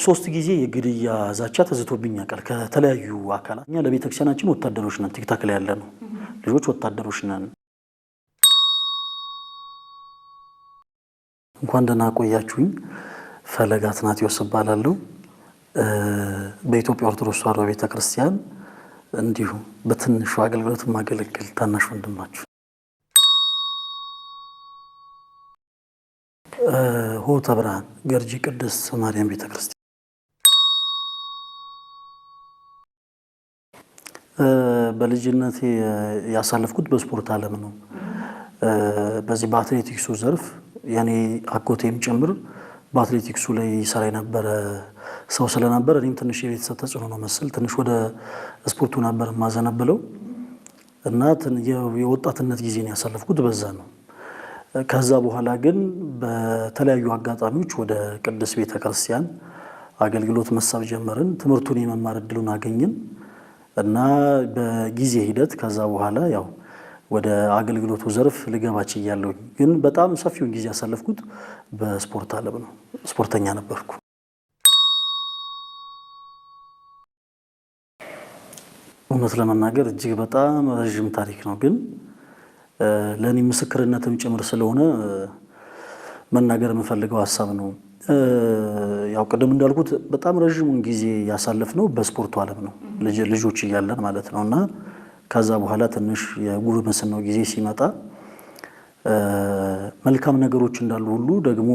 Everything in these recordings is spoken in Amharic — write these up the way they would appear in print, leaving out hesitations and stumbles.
ሶስት ጊዜ የግድያ ዛቻ ተዝቶብኝ ያውቃል ከተለያዩ አካላት። እኛ ለቤተክርስቲያናችን ወታደሮች ነን፣ ቲክታክ ላይ ያለ ነው ልጆች ወታደሮች ነን። እንኳን ደህና ቆያችሁኝ። ፈለገ አትናቴዎስ እባላለሁ። በኢትዮጵያ ኦርቶዶክስ ተዋሕዶ ቤተክርስቲያን እንዲሁ በትንሹ አገልግሎት ማገለግል ታናሽ ወንድማችሁ። ሆተ ብርሃን ገርጂ ቅድስት ማርያም ቤተክርስቲያን። በልጅነቴ ያሳለፍኩት በስፖርት ዓለም ነው። በዚህ በአትሌቲክሱ ዘርፍ ያኔ አጎቴም ጭምር በአትሌቲክሱ ላይ ይሰራ የነበረ ሰው ስለነበር እኔም ትንሽ የቤተሰብ ተጽዕኖ ነው መሰል ትንሽ ወደ ስፖርቱ ነበር ማዘነበለው እና የወጣትነት ጊዜን ያሳለፍኩት በዛ ነው። ከዛ በኋላ ግን በተለያዩ አጋጣሚዎች ወደ ቅድስት ቤተክርስቲያን አገልግሎት መሳብ ጀመርን። ትምህርቱን የመማር እድሉን አገኘን እና በጊዜ ሂደት ከዛ በኋላ ያው ወደ አገልግሎቱ ዘርፍ ልገባ ችያለሁኝ። ግን በጣም ሰፊውን ጊዜ ያሳለፍኩት በስፖርት ዓለም ነው። ስፖርተኛ ነበርኩ። እውነት ለመናገር እጅግ በጣም ረዥም ታሪክ ነው፣ ግን ለእኔ ምስክርነትም ጭምር ስለሆነ መናገር የምፈልገው ሀሳብ ነው። ያው ቅድም እንዳልኩት በጣም ረዥሙን ጊዜ ያሳለፍነው በስፖርቱ ዓለም ነው፣ ልጆች እያለን ማለት ነው። እና ከዛ በኋላ ትንሽ የጉርምስናው ጊዜ ሲመጣ መልካም ነገሮች እንዳሉ ሁሉ ደግሞ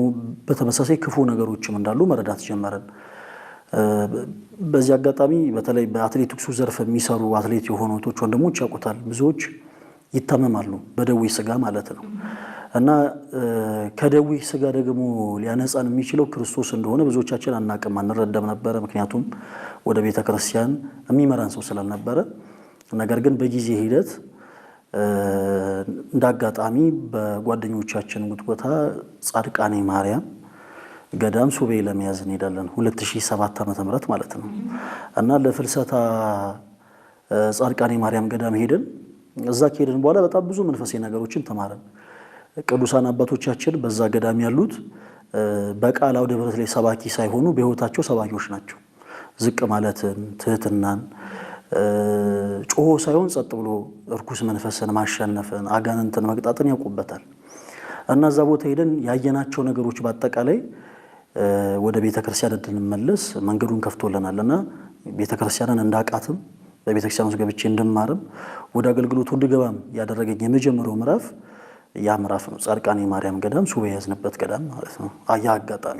በተመሳሳይ ክፉ ነገሮችም እንዳሉ መረዳት ጀመረን። በዚህ አጋጣሚ በተለይ በአትሌቲክሱ ዘርፍ የሚሰሩ አትሌት የሆኑ ወንድሞች ያውቁታል። ብዙዎች ይታመማሉ በደዌ ስጋ ማለት ነው። እና ከደዌ ስጋ ደግሞ ሊያነጻን የሚችለው ክርስቶስ እንደሆነ ብዙዎቻችን አናቅም፣ አንረዳም ነበረ። ምክንያቱም ወደ ቤተ ክርስቲያን የሚመራን ሰው ስላልነበረ። ነገር ግን በጊዜ ሂደት እንዳጋጣሚ በጓደኞቻችን ጉትጎታ ጻድቃኔ ማርያም ገዳም ሱባኤ ለመያዝ እንሄዳለን 2007 ዓ.ም ማለት ነው። እና ለፍልሰታ ጻድቃኔ ማርያም ገዳም ሄደን እዛ ከሄድን በኋላ በጣም ብዙ መንፈሳዊ ነገሮችን ተማረን። ቅዱሳን አባቶቻችን በዛ ገዳም ያሉት በቃል አውደ ምሕረት ላይ ሰባኪ ሳይሆኑ በሕይወታቸው ሰባኪዎች ናቸው። ዝቅ ማለትን፣ ትህትናን፣ ጮሆ ሳይሆን ጸጥ ብሎ እርኩስ መንፈስን ማሸነፍን፣ አጋንንትን መቅጣትን ያውቁበታል። እና እዛ ቦታ ሄደን ያየናቸው ነገሮች በአጠቃላይ ወደ ቤተክርስቲያን እንድንመለስ መንገዱን ከፍቶልናል። እና ቤተክርስቲያንን እንዳቃትም በቤተክርስቲያን ውስጥ ገብቼ እንድማርም ወደ አገልግሎቱ እንድገባም ያደረገኝ የመጀመሪያው ምዕራፍ ያ ምዕራፍ ነው። ጻድቃኔ ማርያም ገዳም ሱባኤ የያዝንበት ገዳም ማለት ነው። ያ አጋጣሚ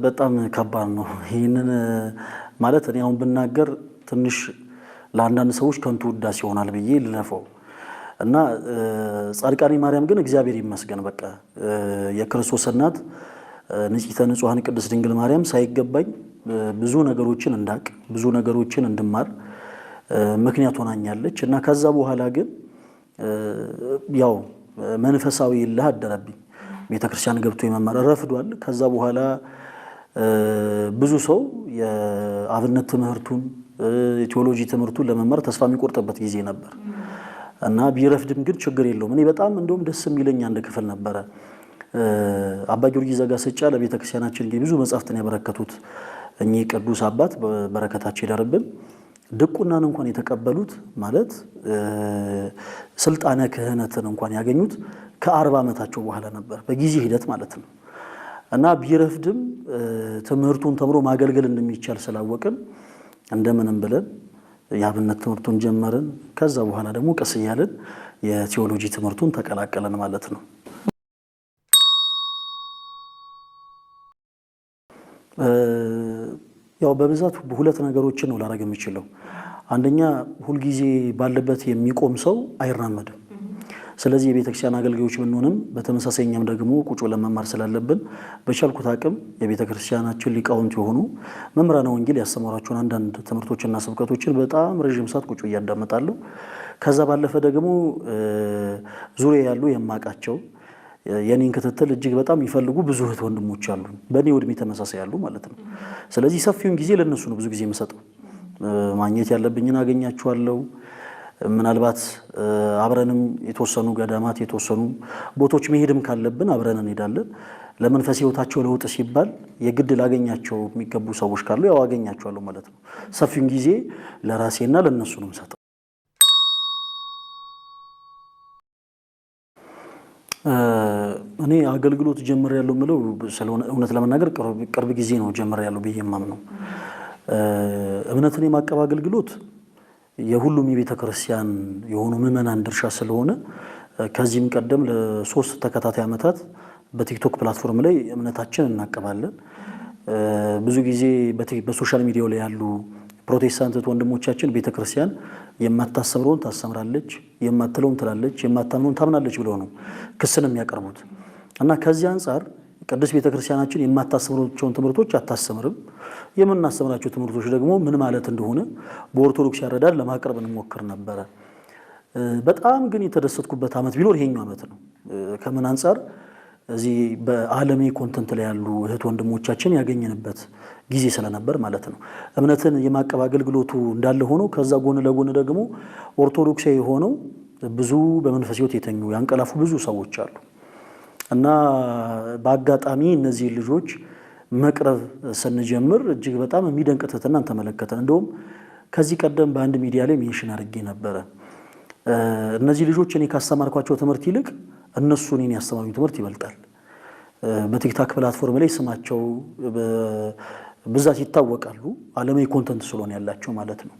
በጣም ከባድ ነው። ይህንን ማለት እኔ አሁን ብናገር ትንሽ ለአንዳንድ ሰዎች ከንቱ ውዳሴ ይሆናል ብዬ ልለፈው እና ጻድቃኔ ማርያም ግን እግዚአብሔር ይመስገን በቃ የክርስቶስ እናት ንጽሕተ ንጹሐን ቅድስት ድንግል ማርያም ሳይገባኝ ብዙ ነገሮችን እንዳቅ ብዙ ነገሮችን እንድማር ምክንያት ሆናኛለች። እና ከዛ በኋላ ግን ያው መንፈሳዊ እልህ አደረብኝ። ቤተክርስቲያን ገብቶ የመማር ረፍዷል። ከዛ በኋላ ብዙ ሰው የአብነት ትምህርቱን የቴዎሎጂ ትምህርቱን ለመማር ተስፋ የሚቆርጥበት ጊዜ ነበር እና ቢረፍድም ግን ችግር የለውም። እኔ በጣም እንደውም ደስ የሚለኝ አንድ ክፍል ነበረ። አባ ጊዮርጊስ ዘጋስጫ ለቤተክርስቲያናችን ብዙ መጻሕፍትን ያበረከቱት እኚህ ቅዱስ አባት በረከታቸው ይደርብን። ድቁናን እንኳን የተቀበሉት ማለት ስልጣነ ክህነትን እንኳን ያገኙት ከ40 ዓመታቸው በኋላ ነበር፣ በጊዜ ሂደት ማለት ነው። እና ቢረፍድም ትምህርቱን ተምሮ ማገልገል እንደሚቻል ስላወቅን እንደምንም ብለን የአብነት ትምህርቱን ጀመርን። ከዛ በኋላ ደግሞ ቀስ እያልን የቴዎሎጂ ትምህርቱን ተቀላቀለን ማለት ነው። ያው በብዛት ሁለት ነገሮችን ነው ላደርግ የምችለው። አንደኛ ሁልጊዜ ባለበት የሚቆም ሰው አይራመድም። ስለዚህ የቤተክርስቲያን አገልጋዮች ብንሆንም በተመሳሳይኛም ደግሞ ቁጭ ለመማር ስላለብን በቻልኩት አቅም የቤተክርስቲያናችን ሊቃውንት የሆኑ መምህራነ ወንጌል ያስተማሯቸውን አንዳንድ ትምህርቶችና ስብከቶችን በጣም ረዥም ሰዓት ቁጭ እያዳመጣለሁ። ከዛ ባለፈ ደግሞ ዙሪያ ያሉ የማቃቸው የኔን ክትትል እጅግ በጣም ይፈልጉ ብዙ እህት ወንድሞች አሉ፣ በእኔ ዕድሜ ተመሳሳይ ያሉ ማለት ነው። ስለዚህ ሰፊውን ጊዜ ለነሱ ነው ብዙ ጊዜ የምሰጠው። ማግኘት ያለብኝን አገኛቸዋለሁ። ምናልባት አብረንም የተወሰኑ ገዳማት የተወሰኑ ቦታዎች መሄድም ካለብን አብረን እንሄዳለን። ለመንፈስ ህይወታቸው ለውጥ ሲባል የግድ ላገኛቸው የሚገቡ ሰዎች ካሉ ያው አገኛቸዋለሁ ማለት ነው። ሰፊውን ጊዜ ለራሴና ለነሱ ነው የምሰጠው። እኔ አገልግሎት ጀምሬያለሁ ምለው ስለሆነ እውነት ለመናገር ቅርብ ጊዜ ነው ጀምሬያለሁ ብዬ የማምነው። እምነትን የማቀብ አገልግሎት የሁሉም የቤተ ክርስቲያን የሆኑ ምዕመናን ድርሻ ስለሆነ ከዚህም ቀደም ለ3 ተከታታይ ዓመታት በቲክቶክ ፕላትፎርም ላይ እምነታችን እናቀባለን። ብዙ ጊዜ በሶሻል ሚዲያው ላይ ያሉ ፕሮቴስታንት ወንድሞቻችን ቤተክርስቲያን የማታሰምረውን ታሰምራለች፣ የማትለውን ትላለች፣ የማታምነውን ታምናለች ብለው ነው ክስን የሚያቀርቡት እና ከዚህ አንፃር ቅዱስ ቤተክርስቲያናችን የማታሰምራቸውን ትምህርቶች አታሰምርም። የምናሰምራቸው ትምህርቶች ደግሞ ምን ማለት እንደሆነ በኦርቶዶክስ ያረዳድ ለማቅረብ እንሞክር ነበረ። በጣም ግን የተደሰትኩበት ዓመት ቢኖር ይሄኛው ዓመት ነው። ከምን አንፃር እዚህ በዓለሜ ኮንተንት ላይ ያሉ እህት ወንድሞቻችን ያገኘንበት ጊዜ ስለነበር ማለት ነው። እምነትን የማቀብ አገልግሎቱ እንዳለ ሆኖ ከዛ ጎን ለጎን ደግሞ ኦርቶዶክሳዊ የሆነው ብዙ በመንፈስ ሕይወት የተኙ ያንቀላፉ ብዙ ሰዎች አሉ እና በአጋጣሚ እነዚህ ልጆች መቅረብ ስንጀምር እጅግ በጣም የሚደንቅ ትህትናን ተመለከተን። እንደውም ከዚህ ቀደም በአንድ ሚዲያ ላይ ሜንሽን አድርጌ ነበረ። እነዚህ ልጆች እኔ ካስተማርኳቸው ትምህርት ይልቅ እነሱ እኔን ያስተማሩኝ ትምህርት ይበልጣል። በቲክታክ ፕላትፎርም ላይ ስማቸው ብዛት ይታወቃሉ። ዓለማዊ ኮንተንት ስለሆነ ያላቸው ማለት ነው።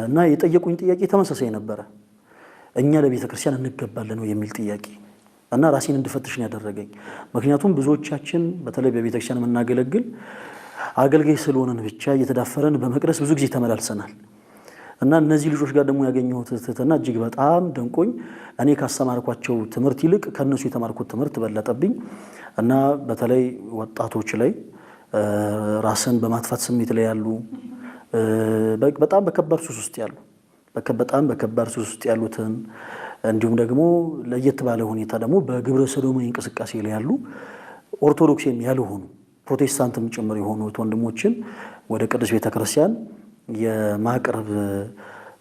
እና የጠየቁኝ ጥያቄ ተመሳሳይ ነበረ። እኛ ለቤተ ክርስቲያን እንገባለን ነው የሚል ጥያቄ እና ራሴን እንድፈትሽ ነው ያደረገኝ። ምክንያቱም ብዙዎቻችን በተለይ በቤተ ክርስቲያን የምናገለግል አገልጋይ ስለሆነን ብቻ እየተዳፈረን በመቅደስ ብዙ ጊዜ ተመላልሰናል። እና እነዚህ ልጆች ጋር ደግሞ ያገኘሁት ትህትና እጅግ በጣም ደንቆኝ እኔ ካስተማርኳቸው ትምህርት ይልቅ ከነሱ የተማርኩት ትምህርት በለጠብኝ እና በተለይ ወጣቶች ላይ ራስን በማጥፋት ስሜት ላይ ያሉ በጣም በከባድ ሱስ ውስጥ ያሉ በጣም በከባድ ሱስ ውስጥ ያሉትን እንዲሁም ለየት ባለ ሁኔታ ደግሞ በግብረ ሰዶማዊ እንቅስቃሴ ላይ ያሉ ኦርቶዶክስም ያልሆኑ ፕሮቴስታንትም ጭምር የሆኑ ወንድሞችን ወደ ቅዱስ ቤተክርስቲያን የማቅረብ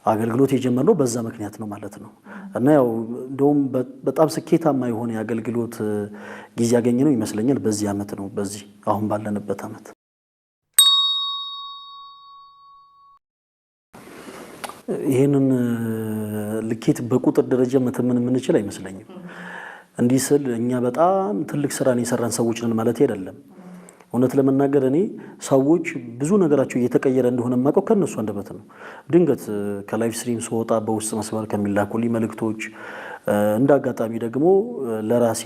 አገልግሎት የጀመርነው በዛ ምክንያት ነው ማለት ነው። እና ያው እንደውም በጣም ስኬታማ የሆነ የአገልግሎት ጊዜ ያገኘነው ይመስለኛል በዚህ ዓመት ነው፣ በዚህ አሁን ባለንበት ዓመት። ይሄንን ልኬት በቁጥር ደረጃ መተመን የምንችል አይመስለኝም። እንዲህ ስል እኛ በጣም ትልቅ ስራን የሰራን ሰዎች ነን ማለት አይደለም። እውነት ለመናገር እኔ ሰዎች ብዙ ነገራቸው እየተቀየረ እንደሆነ የማውቀው ከነሱ አንደበት ነው። ድንገት ከላይቭ ስትሪም ስወጣ በውስጥ መስመር ከሚላኩልኝ መልእክቶች እንደ አጋጣሚ ደግሞ ለራሴ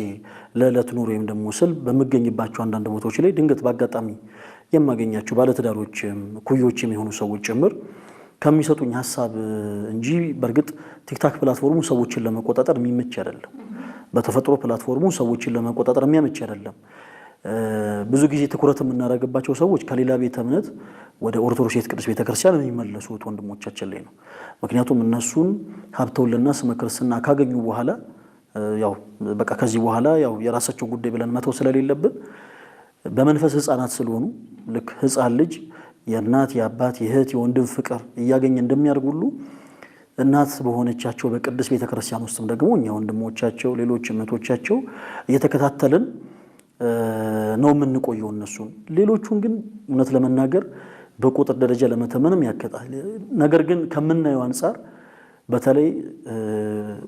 ለዕለት ኑሮ ወይም ደግሞ ስል በምገኝባቸው አንዳንድ ቦታዎች ላይ ድንገት በአጋጣሚ የማገኛቸው ባለትዳሮችም ኩዮችም የሆኑ ሰዎች ጭምር ከሚሰጡኝ ሐሳብ እንጂ በእርግጥ ቲክታክ ፕላትፎርሙ ሰዎችን ለመቆጣጠር የሚመች አይደለም። በተፈጥሮ ፕላትፎርሙ ሰዎችን ለመቆጣጠር የሚያመች አይደለም። ብዙ ጊዜ ትኩረት የምናደርግባቸው ሰዎች ከሌላ ቤተ እምነት ወደ ኦርቶዶክስ ቅዱስ ቤተክርስቲያን የሚመለሱት ወንድሞቻችን ላይ ነው። ምክንያቱም እነሱን ሀብተውልና ስመ ክርስትና ካገኙ በኋላ ያው በቃ ከዚህ በኋላ ያው የራሳቸው ጉዳይ ብለን መተው ስለሌለብን በመንፈስ ሕፃናት ስለሆኑ ልክ ሕፃን ልጅ የእናት የአባት የእህት የወንድም ፍቅር እያገኘ እንደሚያርጉሉ እናት በሆነቻቸው በቅዱስ ቤተክርስቲያን ውስጥም ደግሞ እኛ ወንድሞቻቸው ሌሎች እህቶቻቸው እየተከታተልን ነው የምንቆየው እነሱን። ሌሎቹን ግን እውነት ለመናገር በቁጥር ደረጃ ለመተመንም ያከታል። ነገር ግን ከምናየው አንፃር በተለይ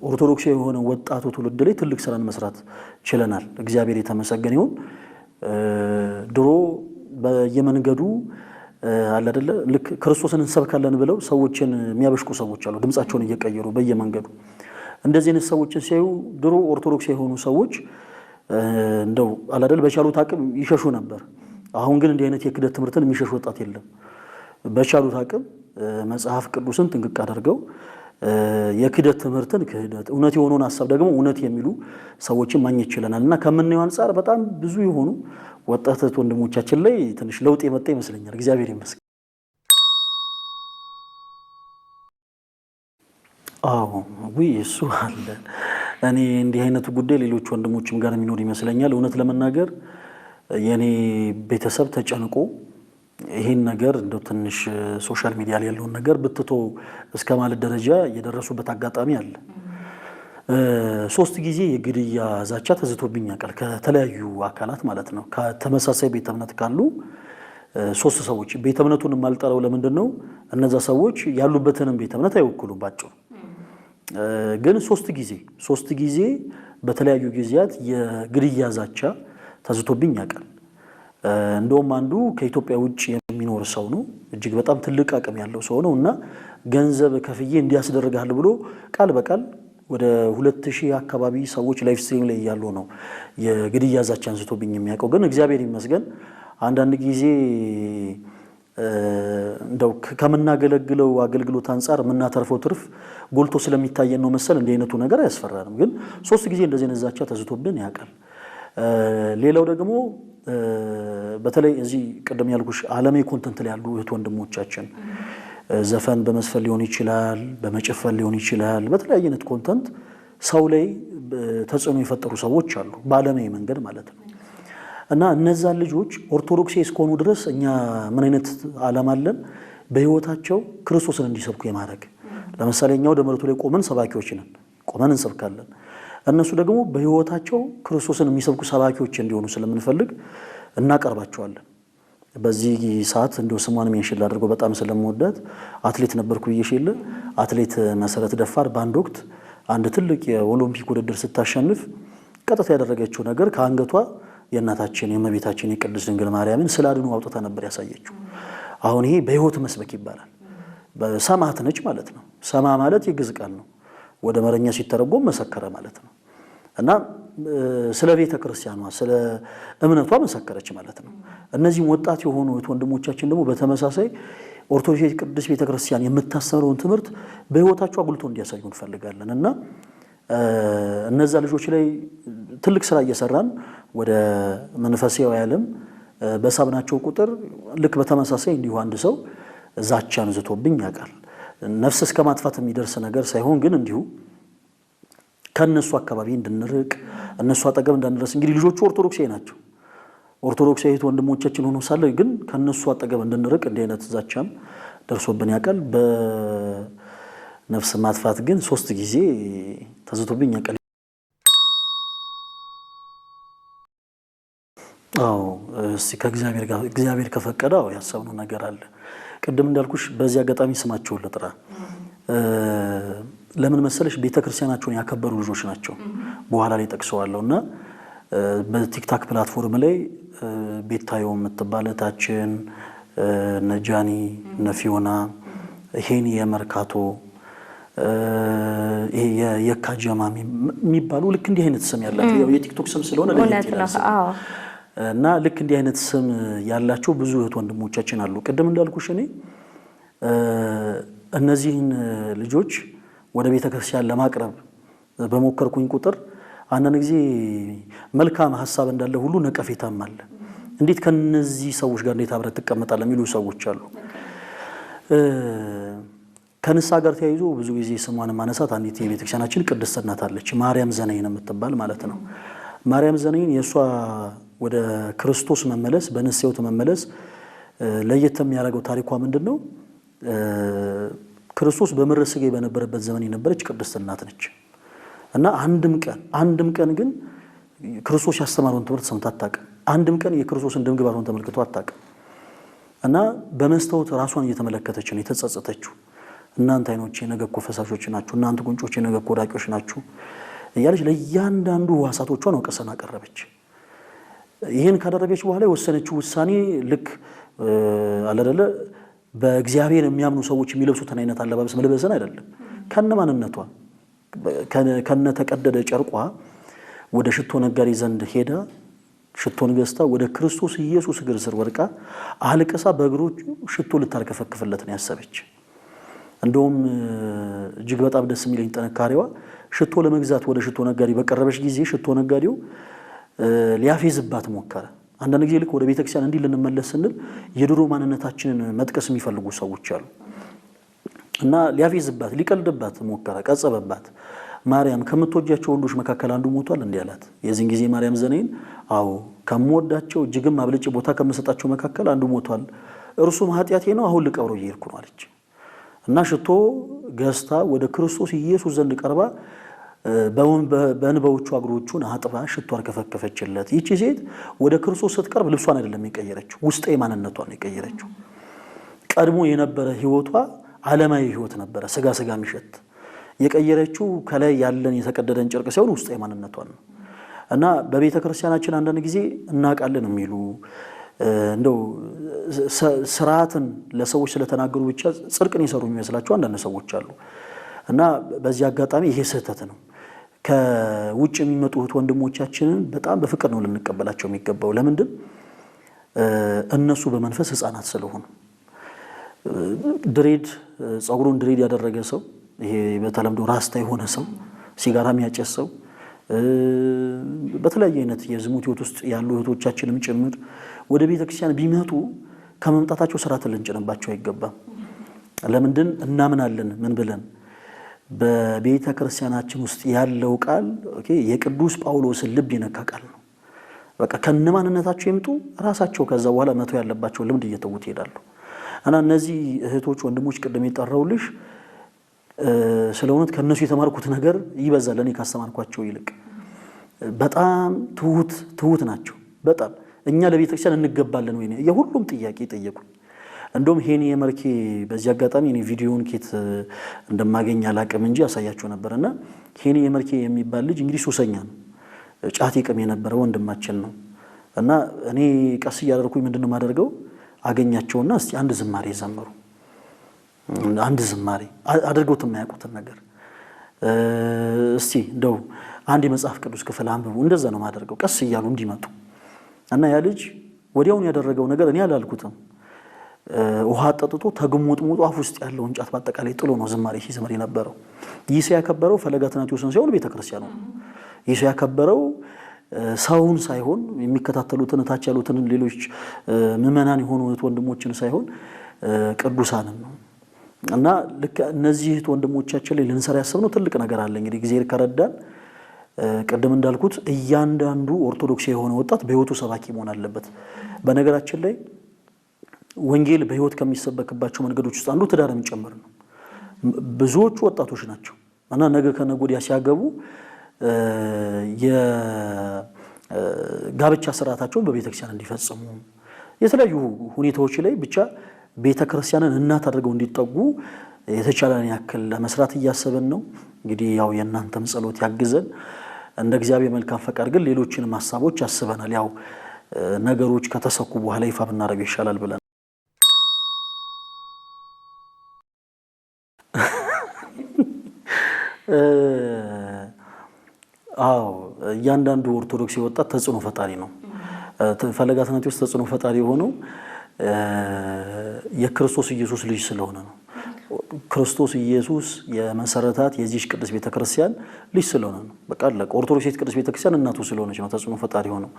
ኦርቶዶክስ የሆነ ወጣቱ ትውልድ ላይ ትልቅ ስራን መስራት ችለናል። እግዚአብሔር የተመሰገነ ይሁን። ድሮ በየመንገዱ አለ አይደለ ልክ ክርስቶስን እንሰብካለን ብለው ሰዎችን የሚያበሽቁ ሰዎች አሉ፣ ድምጻቸውን እየቀየሩ በየመንገዱ። እንደዚህ አይነት ሰዎችን ሲያዩ ድሮ ኦርቶዶክስ የሆኑ ሰዎች እንደው አለ አይደል በቻሉት አቅም ይሸሹ ነበር። አሁን ግን እንዲህ አይነት የክህደት ትምህርትን የሚሸሽ ወጣት የለም። በቻሉት አቅም መጽሐፍ ቅዱስን ጥንቅቅ አድርገው የክህደት ትምህርትን ክህደት እውነት የሆነውን ሐሳብ ደግሞ እውነት የሚሉ ሰዎችን ማግኘት ይችላል እና ከምናየው አንፃር በጣም ብዙ የሆኑ ወጣት ወንድሞቻችን ላይ ትንሽ ለውጥ የመጣ ይመስለኛል። እግዚአብሔር ይመስገን። አዎ ወይ እሱ አለ። እኔ እንዲህ አይነቱ ጉዳይ ሌሎች ወንድሞችም ጋር የሚኖር ይመስለኛል። እውነት ለመናገር የኔ ቤተሰብ ተጨንቆ ይሄን ነገር እንደው ትንሽ ሶሻል ሚዲያ ላይ ያለውን ነገር ብትቶ እስከ ማለት ደረጃ የደረሱበት አጋጣሚ አለ። 3 ጊዜ የግድያ ዛቻ ተዝቶብኝ ያውቃል ከተለያዩ አካላት ማለት ነው። ከተመሳሳይ ቤተ እምነት ካሉ 3 ሰዎች ቤተ እምነቱን የማልጠራው ለምንድን ነው? እነዛ ሰዎች ያሉበትንም ቤተ እምነት አይወክሉም ባጭሩ። ግን 3 ጊዜ በተለያዩ ጊዜያት የግድያ ዛቻ ተዝቶብኝ ያውቃል። እንደውም አንዱ ከኢትዮጵያ ውጭ የሚኖር ሰው ነው። እጅግ በጣም ትልቅ አቅም ያለው ሰው ነው እና ገንዘብ ከፍዬ እንዲያስደርጋል ብሎ ቃል በቃል ወደ 2000 አካባቢ ሰዎች ላይፍ ስትሪም ላይ ያሉ ነው የግድያ ዛቻ አንስቶብኝ የሚያውቀው። ግን እግዚአብሔር ይመስገን አንዳንድ ጊዜ እንደው ከምናገለግለው አገልግሎት አንፃር የምናተርፈው ትርፍ ጎልቶ ስለሚታየን ነው መሰል እንዲህ አይነቱ ነገር አያስፈራንም። ግን 3 ጊዜ እንደዚህ አይነት ዛቻ ተዝቶብን ያውቃል። ሌላው ደግሞ በተለይ እዚህ ቀደም ያልኩሽ ዓለማዊ ኮንተንት ላይ ያሉ እህት ወንድሞቻችን ዘፈን በመስፈን ሊሆን ይችላል፣ በመጨፈን ሊሆን ይችላል፣ በተለያየ አይነት ኮንተንት ሰው ላይ ተጽዕኖ የፈጠሩ ሰዎች አሉ በዓለማዊ መንገድ ማለት ነው። እና እነዛ ልጆች ኦርቶዶክስ እስከሆኑ ድረስ እኛ ምን አይነት ዓላማ አለን? በህይወታቸው ክርስቶስን እንዲሰብኩ የማድረግ ለምሳሌ እኛ ወደ መሬቱ ላይ ቆመን ሰባኪዎች ነን፣ ቆመን እንሰብካለን። እነሱ ደግሞ በህይወታቸው ክርስቶስን የሚሰብኩ ሰባኪዎች እንዲሆኑ ስለምንፈልግ እናቀርባቸዋለን። በዚህ ሰዓት እንደው ስሟን ሜንሽን አድርገው በጣም ስለምወዳት አትሌት ነበርኩ ብዬሽል። አትሌት መሰረት ደፋር በአንድ ወቅት አንድ ትልቅ የኦሎምፒክ ውድድር ስታሸንፍ ቀጥታ ያደረገችው ነገር ከአንገቷ የእናታችን የእመቤታችን የቅድስት ድንግል ማርያምን ስላድኑ አውጥታ ነበር ያሳየችው። አሁን ይሄ በህይወት መስበክ ይባላል። በሰማዕት ነች ማለት ነው። ሰማ ማለት የግዕዝ ቃል ነው። ወደ መረኛ ሲተረጎም መሰከረ ማለት ነው። እና ስለ ቤተ ክርስቲያኗ ስለ እምነቷ መሰከረች ማለት ነው። እነዚህም ወጣት የሆኑ ወንድሞቻችን ደግሞ በተመሳሳይ ኦርቶዶክስ ቅድስት ቤተ ክርስቲያን የምታስተምረውን ትምህርት በህይወታቸው አጉልቶ እንዲያሳዩ እንፈልጋለን እና እነዛ ልጆች ላይ ትልቅ ስራ እየሰራን ወደ መንፈሳዊ ዓለም በሳብናቸው ቁጥር ልክ በተመሳሳይ እንዲሁ አንድ ሰው ዛቻን ዝቶብኝ ያውቃል። ነፍስ እስከ ማጥፋት የሚደርስ ነገር ሳይሆን ግን እንዲሁ ከነሱ አካባቢ እንድንርቅ እነሱ አጠገብ እንዳንደርስ። እንግዲህ ልጆቹ ኦርቶዶክሳዊ ናቸው። ኦርቶዶክሳዊ ወንድሞቻችን ሆኖ ሳለ ግን ከነሱ አጠገብ እንድንርቅ እንዲህ አይነት ዛቻም ደርሶብን ያውቃል። በነፍስ ማጥፋት ግን 3 ጊዜ ተዝቶብኝ ያውቃል። አዎ እስቲ ከእግዚአብሔር ጋር እግዚአብሔር ከፈቀደው ያሰብነው ነገር አለ። ቅድም እንዳልኩሽ በዚህ አጋጣሚ ስማቸውን ልጥራ። ለምን መሰለሽ ቤተክርስቲያናቸውን ያከበሩ ልጆች ናቸው። በኋላ ላይ ጠቅሰዋለሁና በቲክታክ ፕላትፎርም ላይ ቤታዮ የምትባል እህታችን ነጃኒ ነፊዮና ሄኒ የመርካቶ ይሄ የካጀማ የሚባሉ ልክ እንዲህ አይነት ስም ያላቸው ያው የቲክቶክ ስም ስለሆነ ለየት ይላል እና ልክ እንዲህ አይነት ስም ያላቸው ብዙ እህት ወንድሞቻችን አሉ። ቅድም እንዳልኩሽ እኔ እነዚህን ልጆች ወደ ቤተ ክርስቲያን ለማቅረብ በሞከርኩኝ ቁጥር አንዳንድ ጊዜ መልካም ሐሳብ እንዳለ ሁሉ ነቀፌታም አለ። እንዴት ከነዚህ ሰዎች ጋር እንዴት አብረህ ትቀመጣለህ የሚሉ ሰዎች አሉ። ከንሳ ጋር ተያይዞ ብዙ ጊዜ ስሟን ማነሳት አንዲት የቤተ ክርስቲያናችን ቅድስት እናት አለች፣ ማርያም ዘነይን የምትባል ማለት ነው። ማርያም ዘነይን የእሷ ወደ ክርስቶስ መመለስ በንስሐው መመለስ ለየት የሚያደርገው ታሪኳ ምንድነው? ክርስቶስ በምድረ ሥጋ በነበረበት ዘመን የነበረች ቅድስት እናት ነች እና አንድም ቀን ግን ክርስቶስ ያስተማረውን ትምህርት ሰምታ አታውቅም። አንድም ቀን የክርስቶስን ደምግባቱን ተመልክቶ አታውቅም። እና በመስታወት ራሷን እየተመለከተች ነው የተጸጸተችው። እናንተ አይኖቼ ነገ እኮ ፈሳሾች ናችሁ፣ እናንተ ጉንጮቼ ነገ እኮ ወዳቂዎች ናችሁ እያለች ለእያንዳንዱ ዋሳቶቿን ወቀሰን አቀረበች። ይህን ካደረገች በኋላ የወሰነችው ውሳኔ ልክ አለደለ በእግዚአብሔር የሚያምኑ ሰዎች የሚለብሱትን አይነት አለባበስ መልበስን አይደለም። ከነማንነቷ ከነ ተቀደደ ጨርቋ ወደ ሽቶ ነጋዴ ዘንድ ሄዳ ሽቶን ገዝታ ወደ ክርስቶስ ኢየሱስ እግር ስር ወድቃ አልቀሳ በእግሮቹ ሽቶ ልታርከፈክፍለት ነው ያሰበች። እንደውም እጅግ በጣም ደስ የሚለኝ ጥንካሬዋ ሽቶ ለመግዛት ወደ ሽቶ ነጋዴ በቀረበች ጊዜ ሽቶ ነጋዴው ሊያፌዝባት ሞከረ። አንዳንድ ጊዜ ልክ ወደ ቤተክርስቲያን እንዲህ ልንመለስ ስንል የድሮ ማንነታችንን መጥቀስ የሚፈልጉ ሰዎች አሉ እና ሊያፌዝባት ሊቀልድባት ሞከረ፣ ቀጸበባት። ማርያም ከምትወጃቸው ወንዶች መካከል አንዱ ሞቷል እንዲህ አላት። የዚህን ጊዜ ማርያም ዘነይን አዎ ከምወዳቸው እጅግም አብልጬ ቦታ ከምሰጣቸው መካከል አንዱ ሞቷል፣ እርሱም ኃጢአቴ ነው አሁን ልቀብረው እየሄድኩ ነው አለች እና ሽቶ ገዝታ ወደ ክርስቶስ ኢየሱስ ዘንድ ቀርባ በእንባዎቹ እግሮቹን አጥባ ሽቶ አርከፈከፈችለት። ይቺ ሴት ወደ ክርስቶስ ስትቀርብ ልብሷን አይደለም የቀየረችው፣ ውስጤ ማንነቷን የቀየረችው። ቀድሞ የነበረ ህይወቷ ዓለማዊ ህይወት ነበረ፣ ስጋ የሚሸት። የቀየረችው ከላይ ያለን የተቀደደን ጨርቅ ሳይሆን ውስጤ ማንነቷን ነው። እና በቤተ ክርስቲያናችን አንዳንድ ጊዜ እናውቃለን የሚሉ እንደው ስርዓትን ለሰዎች ስለተናገሩ ብቻ ጽድቅን የሰሩ የሚመስላቸው አንዳንድ ሰዎች አሉ። እና በዚህ አጋጣሚ ይሄ ስህተት ነው። ከውጭ የሚመጡ ወንድሞቻችንን በጣም በፍቅር ነው ልንቀበላቸው የሚገባው። ለምንድን እነሱ በመንፈስ ህፃናት ስለሆኑ። ጸጉሩን ድሬድ ያደረገ ሰው፣ ይሄ በተለምዶ ራስታ የሆነ ሰው፣ ሲጋራ የሚያጨስ ሰው፣ በተለያየ አይነት የዝሙት ህይወት ውስጥ ያሉ እህቶቻችንም ጭምር ወደ ቤተክርስቲያን ቢመጡ ከመምጣታቸው ስርዓትን ልንጭንባቸው አይገባም። ለምንድን እናምናለን ምን ብለን በቤተ ክርስቲያናችን ውስጥ ያለው ቃል የቅዱስ ጳውሎስን ልብ የነካ ቃል ነው። በቃ ከነማንነታቸው ይምጡ ራሳቸው ከዛ በኋላ መቶ ያለባቸው ልምድ እየተውት ይሄዳሉ። እና እነዚህ እህቶች ወንድሞች ቅድም የጠራውልሽ ስለሆነ ከነሱ የተማርኩት ነገር ይበዛል እኔ ካስተማርኳቸው ይልቅ። በጣም ትሁት ናቸው። በጣም እኛ ለቤተ ክርስቲያን እንገባለን ወይ የሁሉም ጥያቄ ጠየቁኝ። እንደውም ሄኒ የመርኬ በዚህ አጋጣሚ እኔ ቪዲዮውን ኬት እንደማገኝ አላቅም እንጂ ያሳያቸው ነበርና ሄኒ የመርኬ የሚባል ልጅ እንግዲህ ሱሰኛ ነው፣ ጫት ይቅም የነበረ ወንድማችን ነው። እና እኔ ቀስ እያደረኩኝ ምንድነው ማደርገው አገኛቸውና እስቲ አንድ ዝማሬ ዘመሩ። አንድ ዝማሬ አድርገውት የማያውቁትን ነገር እስቲ እንደው አንድ የመጽሐፍ ቅዱስ ክፍል አንብቡ፣ እንደዛ ነው ማደርገው ቀስ እያሉ እንዲመጡ። እና ያ ልጅ ወዲያውን ያደረገው ነገር እኔ አላልኩትም፣ ውሃ ጠጥቶ ተግሞጥሙጦ አፍ ውስጥ ያለውን ጫት በአጠቃላይ ጥሎ ነው ዝማሬ ሲዘምር የነበረው። ይህ ሰው ያከበረው ፈለገ አትናቴዎስን ሳይሆን ቤተክርስቲያኑ ነው። ይህ ሰው ያከበረው ሰውን ሳይሆን የሚከታተሉትን ታች ያሉትን ሌሎች ምዕመናን የሆኑ ወንድሞችን ሳይሆን ቅዱሳንን ነው። እና ልክ እነዚህ ወንድሞቻችን ላይ ልንሰራ ያሰብነው ትልቅ ነገር አለ። እንግዲህ ጊዜ ከረዳን ቀደም እንዳልኩት እያንዳንዱ ኦርቶዶክስ የሆነ ወጣት በህይወቱ ሰባኪ መሆን አለበት። በነገራችን ላይ ወንጌል በህይወት ከሚሰበክባቸው መንገዶች ውስጥ አንዱ ትዳርም ጭምር ነው። ብዙዎቹ ወጣቶች ናቸው እና ነገ ከነገ ወዲያ ሲያገቡ የጋብቻ ስርዓታቸውን በቤተክርስቲያን እንዲፈጽሙ የተለያዩ ሁኔታዎች ላይ ብቻ ቤተክርስቲያንን እናት አድርገው እንዲጠጉ የተቻለን ያክል ለመስራት እያሰበን ነው። እንግዲህ ያው የእናንተም ጸሎት ያግዘን። እንደ እግዚአብሔር መልካም ፈቃድ ግን ሌሎችንም ሐሳቦች ያስበናል። ያው ነገሮች ከተሰኩ በኋላ ይፋ ብናደርገው ይሻላል ብለን እያንዳንዱ ኦርቶዶክስ ወጣት ተጽዕኖ ፈጣሪ ነው። ፈለገ አትናቴዎስ ተጽዕኖ ፈጣሪ የሆነው የክርስቶስ ኢየሱስ ልጅ ስለሆነ ነው። ክርስቶስ ኢየሱስ የመሰረታት የዚህ ቅዱስ ቤተክርስቲያን ልጅ ስለሆነ ነው። በቃ አለቀ። ኦርቶዶክስ ቅዱስ ቤተክርስቲያን እናቱ ስለሆነች ነው ተጽዕኖ ፈጣሪ ሆነው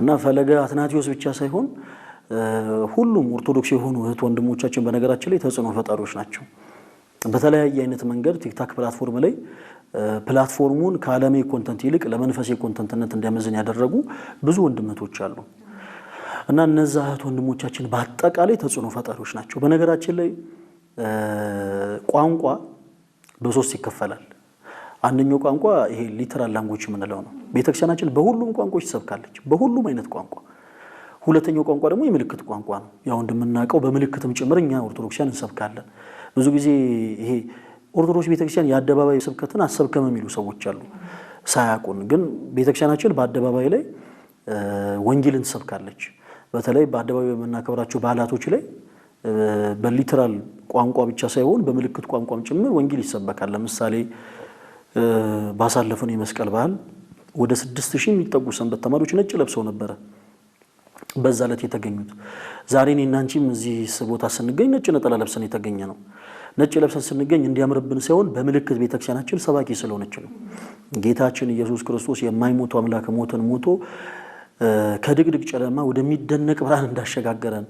እና ፈለገ አትናቴዎስ ብቻ ሳይሆን ሁሉም ኦርቶዶክስ የሆኑ እህት ወንድሞቻችን በነገራችን ላይ ተጽዕኖ ፈጣሪዎች ናቸው። በተለያየ አይነት መንገድ ቲክታክ ፕላትፎርም ላይ ፕላትፎርሙን ከዓለማዊ ኮንተንት ይልቅ ለመንፈሳዊ ኮንተንትነት እንዲያመዝን ያደረጉ ብዙ ወንድመቶች አሉ እና እነዛ እህት ወንድሞቻችን በአጠቃላይ ተጽዕኖ ፈጣሪዎች ናቸው። በነገራችን ላይ ቋንቋ በሶስት ይከፈላል። አንደኛው ቋንቋ ይሄ ሊተራል ላንጉዌጅ የምንለው ነው። ቤተክርስቲያናችን በሁሉም ቋንቋዎች ትሰብካለች፣ በሁሉም አይነት ቋንቋ። ሁለተኛው ቋንቋ ደግሞ የምልክት ቋንቋ ነው። ያው እንደምናውቀው በምልክትም ጭምር እኛ ኦርቶዶክሲያን እንሰብካለን። ብዙ ጊዜ ይሄ ኦርቶዶክስ ቤተክርስቲያን የአደባባይ ስብከትን አሰብከም የሚሉ ሰዎች አሉ ሳያውቁን። ግን ቤተክርስቲያናችን በአደባባይ ላይ ወንጌልን ትሰብካለች። በተለይ በአደባባይ በመናከብራቸው በዓላቶች ላይ በሊተራል ቋንቋ ብቻ ሳይሆን በምልክት ቋንቋም ጭምር ወንጌል ይሰበካል። ለምሳሌ ባሳለፈው የመስቀል በዓል ወደ 6000 የሚጠጉ ሰንበት ተማሪዎች ነጭ ለብሰው ነበረ በዛ ዕለት የተገኙት። ዛሬ እኔና አንቺም እዚህ ቦታ ስንገኝ ነጭ ነጠላ ለብሰን የተገኘ ነው። ነጭ ለብሰን ስንገኝ እንዲያምርብን ሳይሆን በምልክት ቤተክርስቲያናችን ሰባኪ ስለሆነች ነው። ጌታችን ኢየሱስ ክርስቶስ የማይሞቱ አምላክ ሞትን ሞቶ ከድቅድቅ ጨለማ ወደሚደነቅ ብርሃን እንዳሸጋገረን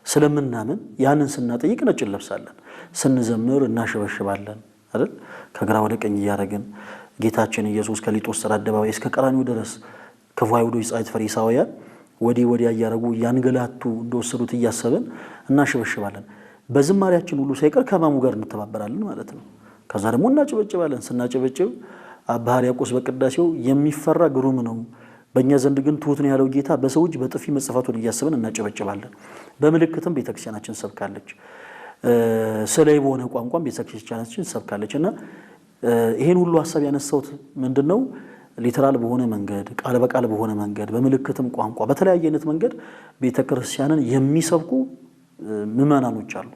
ስለምናምን ያንን ስናጠይቅ ነጭ እንለብሳለን፣ ስንዘምር እናሸበሽባለን አይደል? ከግራ ወደ ቀኝ እያደረግን ጌታችን ኢየሱስ ከሊጦስ ጥር አደባባይ እስከ ቀራንዮ ድረስ ክፉ አይሁዶች፣ ጻይት ፈሪሳውያን ወዲያ እያረጉ ያንገላቱ እንደወሰዱት እያሰብን እናሽበሽባለን። በዝማሪያችን ሁሉ ሳይቀር ከሕማሙ ጋር እንተባበራለን ማለት ነው። ከዛ ደግሞ እናጨበጭባለን። ስናጨበጭብ አባ ሕርያቆስ በቅዳሴው የሚፈራ ግሩም ነው፣ በእኛ ዘንድ ግን ትሑት ነው ያለው ጌታ በሰው እጅ በጥፊ መጽፋቱን እያሰብን እናጨበጭባለን። በምልክትም ቤተክርስቲያናችን ሰብካለች፣ ስለ በሆነ ቋንቋም ቤተክርስቲያናችን ሰብካለች። እና ይሄን ሁሉ ሐሳብ ያነሳሁት ምንድነው ሊተራል በሆነ መንገድ ቃል በቃል በሆነ መንገድ በምልክትም ቋንቋ በተለያየ አይነት መንገድ ቤተክርስቲያንን የሚሰብኩ ምዕመናኖች አሉ።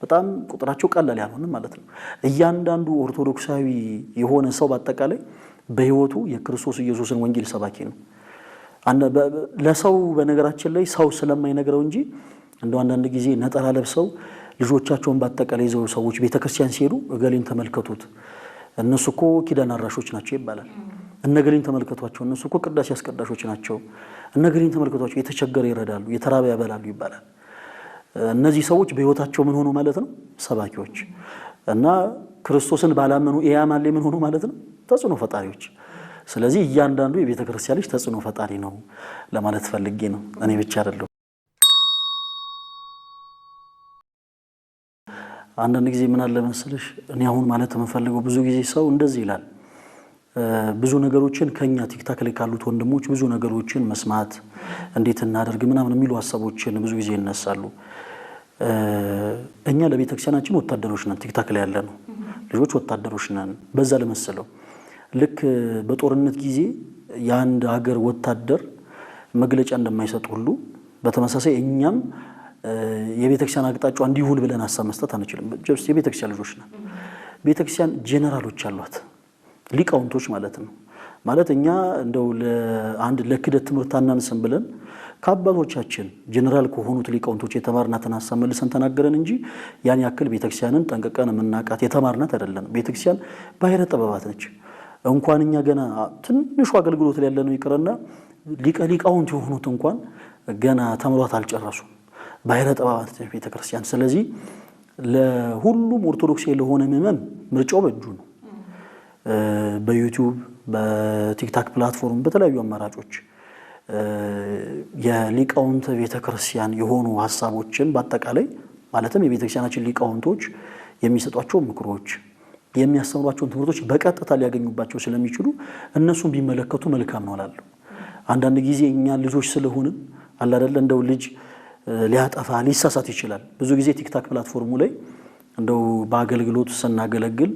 በጣም ቁጥራቸው ቀላል ያልሆነ ማለት ነው። እያንዳንዱ ኦርቶዶክሳዊ የሆነ ሰው በአጠቃላይ በህይወቱ የክርስቶስ ኢየሱስን ወንጌል ሰባኪ ነው። ለሰው በነገራችን ላይ ሰው ስለማይነግረው እንጂ እንደው አንዳንድ ጊዜ ነጠላ ለብሰው ልጆቻቸውን በአጠቃላይ ይዘው ሰዎች ቤተክርስቲያን ሲሄዱ እገሌን ተመልከቱት እነሱ እኮ ኪዳን አራሾች ናቸው ይባላል። እነገሌን ተመልከቷቸው እነሱ እኮ ቅዳሴ አስቀዳሾች ናቸው። እነገሌን ተመልከቷቸው የተቸገረ ይረዳሉ፣ የተራበ ያበላሉ ይባላል። እነዚህ ሰዎች በህይወታቸው ምን ሆኑ ማለት ነው? ሰባኪዎች። እና ክርስቶስን ባላመኑ ኢያማን ላይ ምን ሆኑ ማለት ነው? ተጽዕኖ ፈጣሪዎች። ስለዚህ እያንዳንዱ የቤተ ክርስቲያን ልጅ ተጽዕኖ ፈጣሪ ነው ለማለት ፈልጌ ነው። እኔ ብቻ አይደለም። አንዳንድ ጊዜ ምን አለ መሰለሽ እኔ አሁን ማለት የምፈልገው ብዙ ጊዜ ሰው እንደዚህ ይላል። ብዙ ነገሮችን ከኛ ቲክታክ ላይ ካሉት ወንድሞች ብዙ ነገሮችን መስማት እንዴት እናደርግ ምናምን የሚሉ ሐሳቦችን ብዙ ጊዜ ይነሳሉ። እኛ ለቤተክርስቲያናችን ወታደሮች ነን። ቲክታክ ላይ ያለ ነው ልጆች ወታደሮች ነን። በዛ ለመሰለው ልክ በጦርነት ጊዜ የአንድ ሀገር ወታደር መግለጫ እንደማይሰጥ ሁሉ በተመሳሳይ እኛም የቤተክርስቲያን አቅጣጫ እንዲሁን ብለን ሐሳብ መስጠት አንችልም። ጀስት የቤተክርስቲያን ልጆች ነን። ቤተክርስቲያን ጄነራሎች አሏት፣ ሊቃውንቶች ማለት ነው። ማለት እኛ እንደው ለአንድ ለክደት ትምህርት አናንስም ብለን ከአባቶቻችን ጄነራል ከሆኑት ሊቃውንቶች የተማርናትን ሐሳብ መልሰን ተናገረን እንጂ ያን ያክል ቤተክርስቲያንን ጠንቅቀን የምናውቃት የተማርናት አይደለም። ቤተክርስቲያን ባሕረ ጥበባት ነች። እንኳን እኛ ገና ትንሹ አገልግሎት ላይ ያለነው ይቅርና ሊቃውንት የሆኑት እንኳን ገና ተምሯት አልጨረሱም። ባሕረ ጥበባት ነች ቤተክርስቲያን። ስለዚህ ለሁሉም ኦርቶዶክስ ለሆነ ምዕመን ምርጫው በእጁ ነው። በዩቲዩብ በቲክታክ ፕላትፎርም በተለያዩ አማራጮች የሊቃውንት ቤተክርስቲያን የሆኑ ሐሳቦችን በአጠቃላይ ማለትም የቤተክርስቲያናችን ሊቃውንቶች የሚሰጧቸው ምክሮች የሚያስተምሯቸውን ትምህርቶች በቀጥታ ሊያገኙባቸው ስለሚችሉ እነሱን ቢመለከቱ መልካም ነው እላለሁ። አንዳንድ ጊዜ እኛ ልጆች ስለሆንን አለ አይደል እንደው ልጅ ሊያጠፋ ሊሳሳት ይችላል። ብዙ ጊዜ ቲክታክ ፕላትፎርሙ ላይ እንደው በአገልግሎት ስናገለግል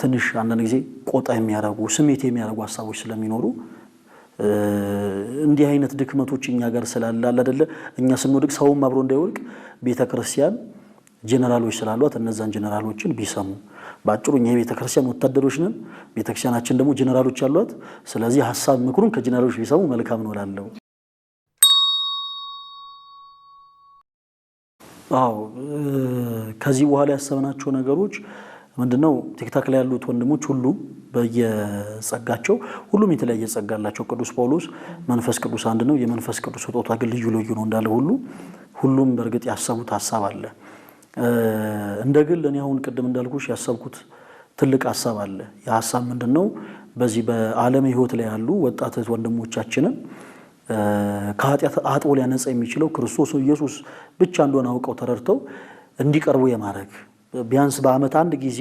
ትንሽ አንዳንድ ጊዜ ቆጣ የሚያረጉ ስሜት የሚያረጉ ሐሳቦች ስለሚኖሩ እንዲህ አይነት ድክመቶች እኛ ጋር ስላለ አይደለ እኛ ስንወድቅ ሰውም አብሮ እንዳይወድቅ ቤተክርስቲያን ጄነራሎች ስላሏት እነዛን ጄነራሎችን ቢሰሙ ባጭሩ እኛ የቤተክርስቲያን ወታደሮች ነን። ቤተክርስቲያናችን ደግሞ ጄነራሎች አሏት። ስለዚህ ሐሳብ ምክሩን ከጄነራሎች ቢሰሙ መልካም ነው እላለሁ። አዎ ከዚህ በኋላ ያሰብናቸው ነገሮች ምንድነው? ቲክታክ ላይ ያሉት ወንድሞች ሁሉ በየጸጋቸው ሁሉም የተለያየ ጸጋ አላቸው። ቅዱስ ጳውሎስ መንፈስ ቅዱስ አንድ ነው፣ የመንፈስ ቅዱስ ስጦታ ግን ልዩ ልዩ ነው እንዳለ ሁሉም በእርግጥ ያሰቡት ሐሳብ አለ። እንደ ግል እኔ አሁን ቅድም እንዳልኩሽ ያሰብኩት ትልቅ ሐሳብ አለ። የሐሳብ ምንድነው? በዚህ በዓለም ሕይወት ላይ ያሉ ወጣት ወንድሞቻችንን ከኃጢአት አጥቦ ሊያነጻ የሚችለው ክርስቶስ ኢየሱስ ብቻ እንደሆነ አውቀው ተረድተው እንዲቀርቡ የማድረግ ቢያንስ በዓመት አንድ ጊዜ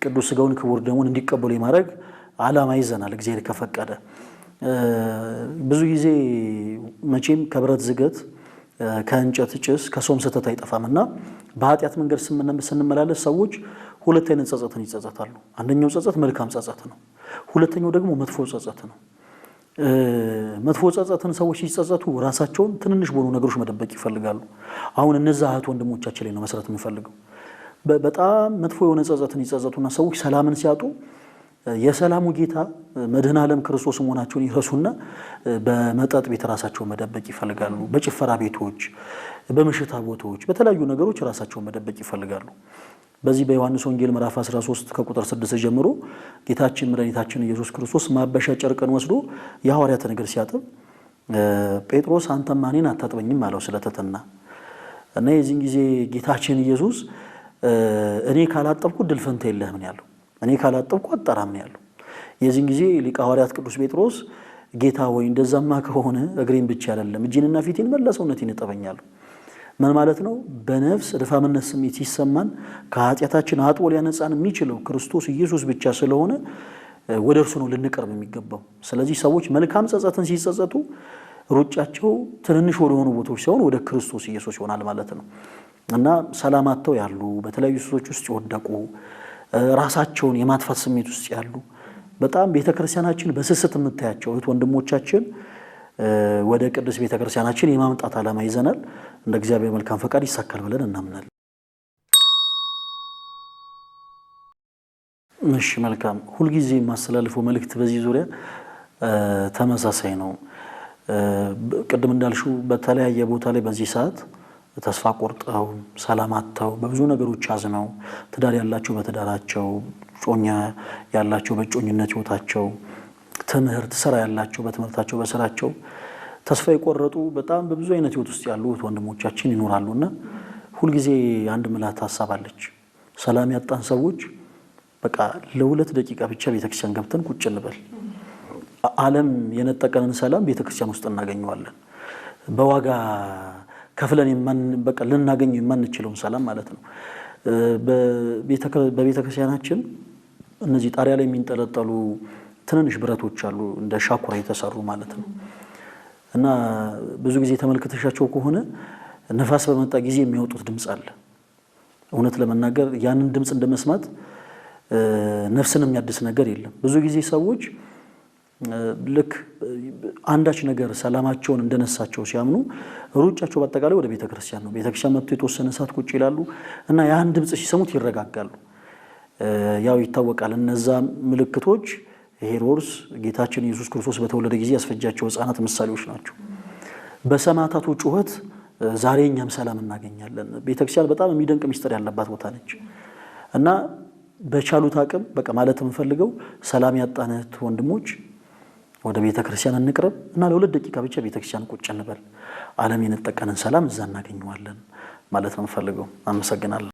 ቅዱስ ሥጋውን ክቡር ደሙን እንዲቀበሉ የማድረግ ዓላማ ይዘናል እግዚአብሔር ከፈቀደ። ብዙ ጊዜ መቼም ከብረት ዝገት ከእንጨት ጭስ ከሰውም ስህተት አይጠፋምና በኃጢአት መንገድ ስንመላለስ ሰዎች ሁለት አይነት ጸጸትን ይጸጸታሉ። አንደኛው ጸጸት መልካም ጸጸት ነው። ሁለተኛው ደግሞ መጥፎ ጸጸት ነው። መጥፎ ጸጸትን ሰዎች ሲጸጸቱ ራሳቸውን ትንንሽ በሆኑ ነገሮች መደበቅ ይፈልጋሉ። አሁን እነዛ እህት ወንድሞቻችን ላይ ነው መስራት የምፈልገው። በጣም መጥፎ የሆነ ጸጸትን ይጸጸቱና ሰዎች ሰላምን ሲያጡ የሰላሙ ጌታ መድኃኔ ዓለም ክርስቶስ መሆናቸውን ይረሱና በመጠጥ ቤት ራሳቸውን መደበቅ ይፈልጋሉ። በጭፈራ ቤቶች፣ በምሽታ ቦታዎች፣ በተለያዩ ነገሮች ራሳቸውን መደበቅ ይፈልጋሉ። በዚህ በዮሐንስ ወንጌል ምዕራፍ 13 ከቁጥር 6 ጀምሮ ጌታችን መድኃኒታችን ኢየሱስ ክርስቶስ ማበሻ ጨርቅን ወስዶ የሐዋርያትን እግር ሲያጥብ ጴጥሮስ አንተማ እኔን አታጥበኝም አለው ስለተተና እና የዚህን ጊዜ ጌታችን ኢየሱስ እኔ ካላጠብኩ ድል ፈንታ የለህም ነው ያለው። እኔ ካላጠብኩ አጠራም ነው ያለው። የዚህን ጊዜ ሊቀ ሐዋርያት ቅዱስ ጴጥሮስ ጌታ ወይ እንደዛማ ከሆነ እግሬን ብቻ አይደለም እጄንና ፊቴን መላ ሰውነቴን እጠበኛለሁ። ምን ማለት ነው? በነፍስ ድፋምነት ስሜት ሲሰማን ከኃጢአታችን አጥቦ ሊያነጻን የሚችለው ክርስቶስ ኢየሱስ ብቻ ስለሆነ ወደ እርሱ ነው ልንቀርብ የሚገባው። ስለዚህ ሰዎች መልካም ጸጸትን ሲጸጸቱ ሩጫቸው ትንንሽ ወደሆኑ ቦታዎች ሳይሆን ወደ ክርስቶስ ኢየሱስ ይሆናል ማለት ነው። እና ሰላማቸው ያሉ በተለያዩ ሱሶች ውስጥ ይወደቁ ራሳቸውን የማጥፋት ስሜት ውስጥ ያሉ በጣም ቤተክርስቲያናችን በስስት የምታያቸው እህት ወንድሞቻችን ወደ ቅዱስ ቤተክርስቲያናችን የማምጣት ዓላማ ይዘናል። እንደ እግዚአብሔር መልካም ፈቃድ ይሳካል ብለን እናምናለን። እሺ መልካም። ሁልጊዜ የማስተላልፈው መልእክት በዚህ ዙሪያ ተመሳሳይ ነው። ቅድም እንዳልሽው በተለያየ ቦታ ላይ በዚህ ሰዓት ተስፋ ቆርጠው ሰላም አጥተው በብዙ ነገሮች አዝነው ትዳር ያላቸው በትዳራቸው፣ ጮኛ ያላቸው በጮኝነት ህይወታቸው፣ ትምህርት ስራ ያላቸው በትምህርታቸው በስራቸው ተስፋ የቆረጡ በጣም በብዙ አይነት ህይወት ውስጥ ያሉ ወንድሞቻችን ይኖራሉና ሁልጊዜ አንድ ምላት ሐሳብ አለች። ሰላም ያጣን ሰዎች በቃ ለሁለት ደቂቃ ብቻ ቤተክርስቲያን ገብተን ቁጭ እንበል። ዓለም የነጠቀንን ሰላም ቤተክርስቲያን ውስጥ እናገኘዋለን። በዋጋ ከፍለን በቃ ልናገኘው የማንችለውን ሰላም ማለት ነው። በቤተክርስቲያናችን እነዚህ ጣሪያ ላይ የሚንጠለጠሉ ትንንሽ ብረቶች አሉ እንደ ሻኩራ የተሰሩ ማለት ነው። እና ብዙ ጊዜ ተመልክተሻቸው ከሆነ ነፋስ በመጣ ጊዜ የሚያወጡት ድምጽ አለ። እውነት ለመናገር ያንን ድምጽ እንደመስማት ነፍስን የሚያድስ ነገር የለም። ብዙ ጊዜ ሰዎች ልክ አንዳች ነገር ሰላማቸውን እንደነሳቸው ሲያምኑ ሩጫቸው በአጠቃላይ ወደ ቤተክርስቲያን ነው። ቤተክርስቲያን መጥተው የተወሰነ ሰዓት ቁጭ ይላሉ እና ያን ድምጽ ሲሰሙት ይረጋጋሉ። ያው ይታወቃል እነዛ ምልክቶች ሄሮድስ ጌታችን ኢየሱስ ክርስቶስ በተወለደ ጊዜ ያስፈጃቸው ሕፃናት ምሳሌዎች ናቸው። በሰማዕታቱ ጩኸት ዛሬ እኛም ሰላም እናገኛለን። ቤተክርስቲያን በጣም የሚደንቅ ሚስጥር ያለባት ቦታ ነች እና በቻሉት አቅም በቃ ማለት የምፈልገው ሰላም ያጣነት ወንድሞች ወደ ቤተክርስቲያን እንቅረብ እና ለሁለት ደቂቃ ብቻ ቤተክርስቲያን ቁጭ እንበል። ዓለም የነጠቀንን ሰላም እዛ እናገኘዋለን ማለት ነው የምፈልገው። አመሰግናለሁ።